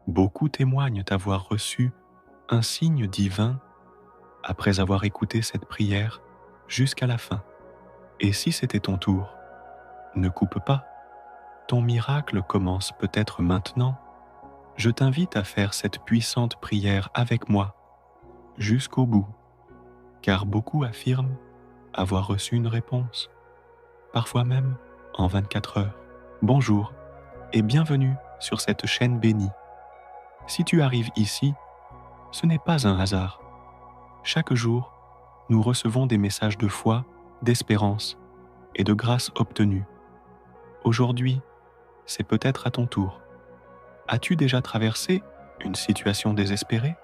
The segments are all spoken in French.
Beaucoup témoignent avoir reçu un signe divin après avoir écouté cette prière jusqu'à la fin. Et si c'était ton tour, ne coupe pas. Ton miracle commence peut-être maintenant. Je t'invite à faire cette puissante prière avec moi jusqu'au bout, car beaucoup affirment avoir reçu une réponse, parfois même en 24 heures. Bonjour et bienvenue sur cette chaîne bénie. Si tu arrives ici, ce n'est pas un hasard. Chaque jour, nous recevons des messages de foi, d'espérance et de grâce obtenue. Aujourd'hui, c'est peut-être à ton tour. As-tu déjà traversé une situation désespérée?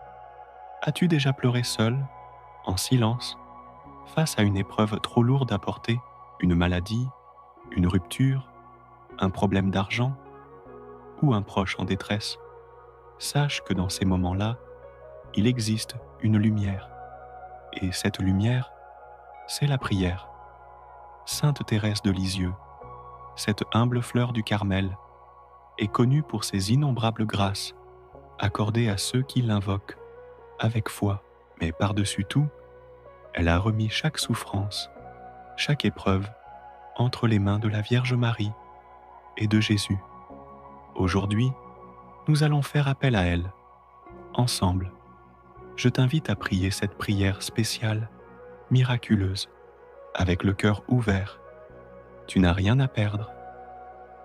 As-tu déjà pleuré seul, en silence, face à une épreuve trop lourde à porter, une maladie, une rupture, un problème d'argent ou un proche en détresse? Sache que dans ces moments-là, il existe une lumière. Et cette lumière, c'est la prière. Sainte Thérèse de Lisieux, cette humble fleur du Carmel, est connue pour ses innombrables grâces accordées à ceux qui l'invoquent avec foi. Mais par-dessus tout, elle a remis chaque souffrance, chaque épreuve entre les mains de la Vierge Marie et de Jésus. Aujourd'hui, nous allons faire appel à elle, ensemble. Je t'invite à prier cette prière spéciale, miraculeuse, avec le cœur ouvert. Tu n'as rien à perdre,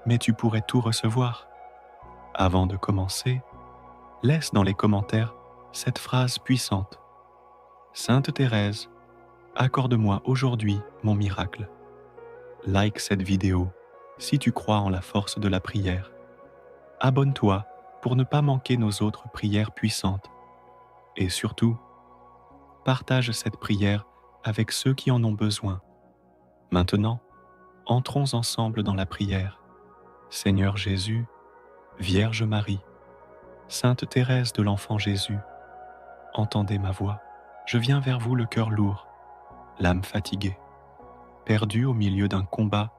mais tu pourrais tout recevoir. Avant de commencer, laisse dans les commentaires cette phrase puissante. Sainte Thérèse, accorde-moi aujourd'hui mon miracle. Like cette vidéo si tu crois en la force de la prière. Abonne-toi pour ne pas manquer nos autres prières puissantes. Et surtout, partage cette prière avec ceux qui en ont besoin. Maintenant, entrons ensemble dans la prière. Seigneur Jésus, Vierge Marie, Sainte Thérèse de l'Enfant Jésus, entendez ma voix. Je viens vers vous le cœur lourd, l'âme fatiguée, perdu au milieu d'un combat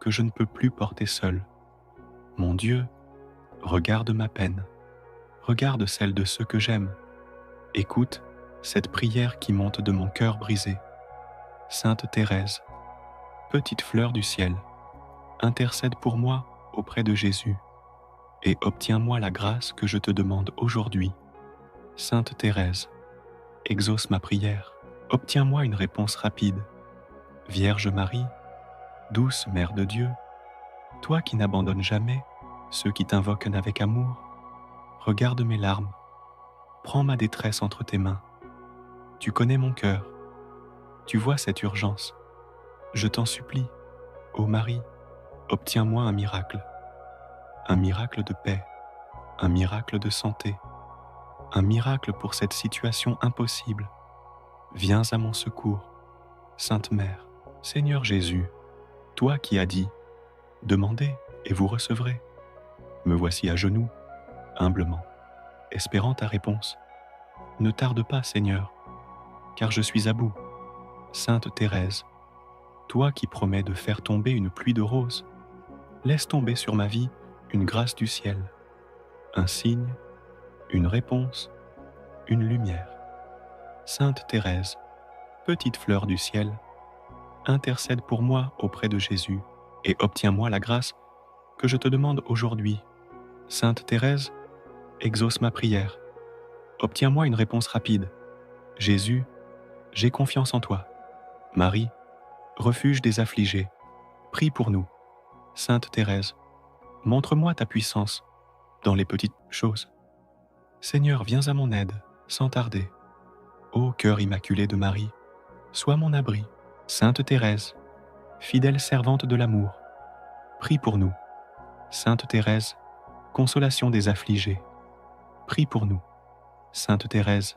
que je ne peux plus porter seul. Mon Dieu, regarde ma peine, regarde celle de ceux que j'aime. Écoute cette prière qui monte de mon cœur brisé. Sainte Thérèse, petite fleur du ciel, intercède pour moi auprès de Jésus et obtiens-moi la grâce que je te demande aujourd'hui. Sainte Thérèse, exauce ma prière, obtiens-moi une réponse rapide. Vierge Marie, douce Mère de Dieu, toi qui n'abandonnes jamais ceux qui t'invoquent avec amour, regarde mes larmes, prends ma détresse entre tes mains. Tu connais mon cœur, tu vois cette urgence. Je t'en supplie, ô Marie, obtiens-moi un miracle de paix, un miracle de santé, un miracle pour cette situation impossible. Viens à mon secours, Sainte Mère. Seigneur Jésus, toi qui as dit « Demandez et vous recevrez », me voici à genoux, humblement, espérant ta réponse. Ne tarde pas, Seigneur, car je suis à bout. Sainte Thérèse, toi qui promets de faire tomber une pluie de roses, laisse tomber sur ma vie une grâce du ciel, un signe, une réponse, une lumière. Sainte Thérèse, petite fleur du ciel, intercède pour moi auprès de Jésus et obtiens-moi la grâce que je te demande aujourd'hui. Sainte Thérèse, exauce ma prière. Obtiens-moi une réponse rapide. Jésus, j'ai confiance en toi. Marie, refuge des affligés, prie pour nous. Sainte Thérèse, montre-moi ta puissance dans les petites choses. Seigneur, viens à mon aide, sans tarder. Ô cœur immaculé de Marie, sois mon abri. Sainte Thérèse, fidèle servante de l'amour, prie pour nous. Sainte Thérèse, consolation des affligés, prie pour nous. Sainte Thérèse,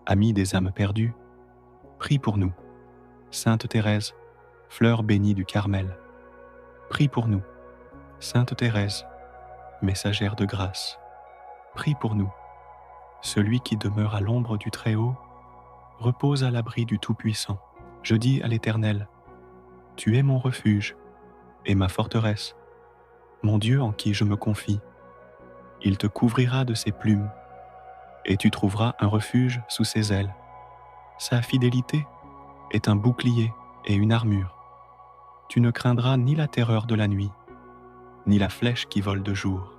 amie des âmes perdues, prie pour nous. Sainte Thérèse, fleur bénie du Carmel, prie pour nous. Sainte Thérèse, messagère de grâce, prie pour nous. Celui qui demeure à l'ombre du Très-Haut repose à l'abri du Tout-Puissant. Je dis à l'Éternel, tu es mon refuge et ma forteresse, mon Dieu en qui je me confie. Il te couvrira de ses plumes, et tu trouveras un refuge sous ses ailes. Sa fidélité est un bouclier et une armure. Tu ne craindras ni la terreur de la nuit, ni la flèche qui vole de jour,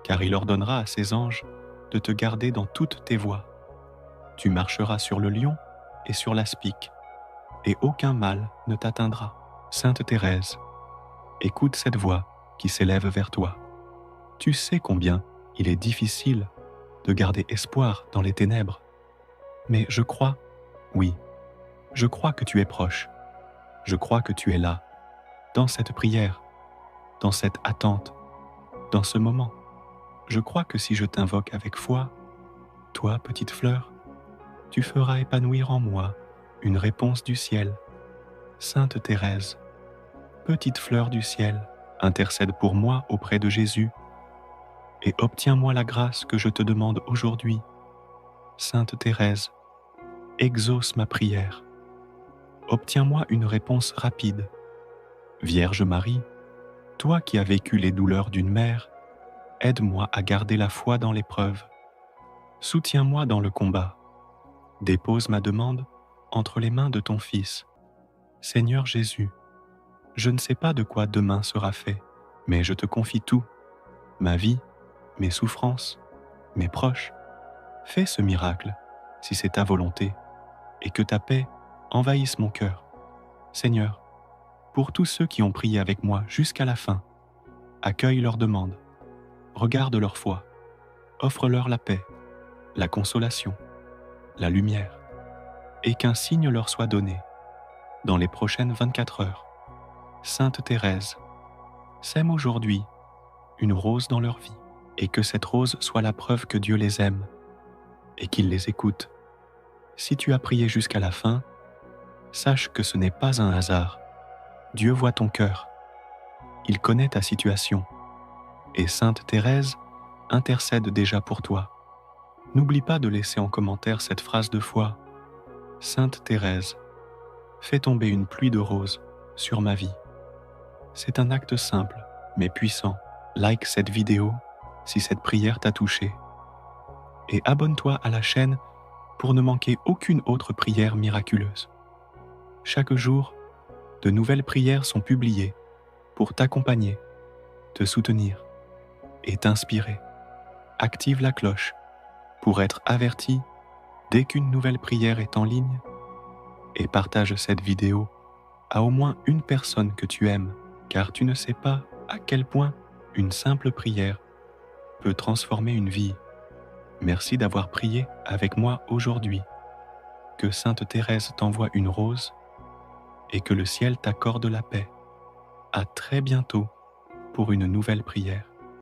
car il ordonnera à ses anges de te garder dans toutes tes voies. Tu marcheras sur le lion et sur l'aspic, et aucun mal ne t'atteindra. Sainte Thérèse, écoute cette voix qui s'élève vers toi. Tu sais combien il est difficile de garder espoir dans les ténèbres. Mais je crois, oui, je crois que tu es proche. Je crois que tu es là, dans cette prière, dans cette attente, dans ce moment. Je crois que si je t'invoque avec foi, toi, petite fleur, tu feras épanouir en moi une réponse du ciel. Sainte Thérèse, petite fleur du ciel, intercède pour moi auprès de Jésus et obtiens-moi la grâce que je te demande aujourd'hui. Sainte Thérèse, exauce ma prière. Obtiens-moi une réponse rapide. Vierge Marie, toi qui as vécu les douleurs d'une mère, aide-moi à garder la foi dans l'épreuve. Soutiens-moi dans le combat. Dépose ma demande entre les mains de ton Fils. Seigneur Jésus, je ne sais pas de quoi demain sera fait, mais je te confie tout, ma vie, mes souffrances, mes proches. Fais ce miracle, si c'est ta volonté, et que ta paix envahisse mon cœur. Seigneur, pour tous ceux qui ont prié avec moi jusqu'à la fin, accueille leurs demandes, regarde leur foi, offre-leur la paix, la consolation, la lumière, et qu'un signe leur soit donné dans les prochaines 24 heures. Sainte Thérèse, sème aujourd'hui une rose dans leur vie, et que cette rose soit la preuve que Dieu les aime et qu'il les écoute. Si tu as prié jusqu'à la fin, sache que ce n'est pas un hasard. Dieu voit ton cœur. Il connaît ta situation. Et Sainte Thérèse intercède déjà pour toi. N'oublie pas de laisser en commentaire cette phrase de foi. Sainte Thérèse, fais tomber une pluie de roses sur ma vie. C'est un acte simple, mais puissant. Like cette vidéo si cette prière t'a touché. Et abonne-toi à la chaîne pour ne manquer aucune autre prière miraculeuse. Chaque jour, de nouvelles prières sont publiées pour t'accompagner, te soutenir et t'inspirer. Active la cloche pour être averti dès qu'une nouvelle prière est en ligne et partage cette vidéo à au moins une personne que tu aimes, car tu ne sais pas à quel point une simple prière peut transformer une vie. Merci d'avoir prié avec moi aujourd'hui. Que Sainte Thérèse t'envoie une rose et que le ciel t'accorde la paix. À très bientôt pour une nouvelle prière.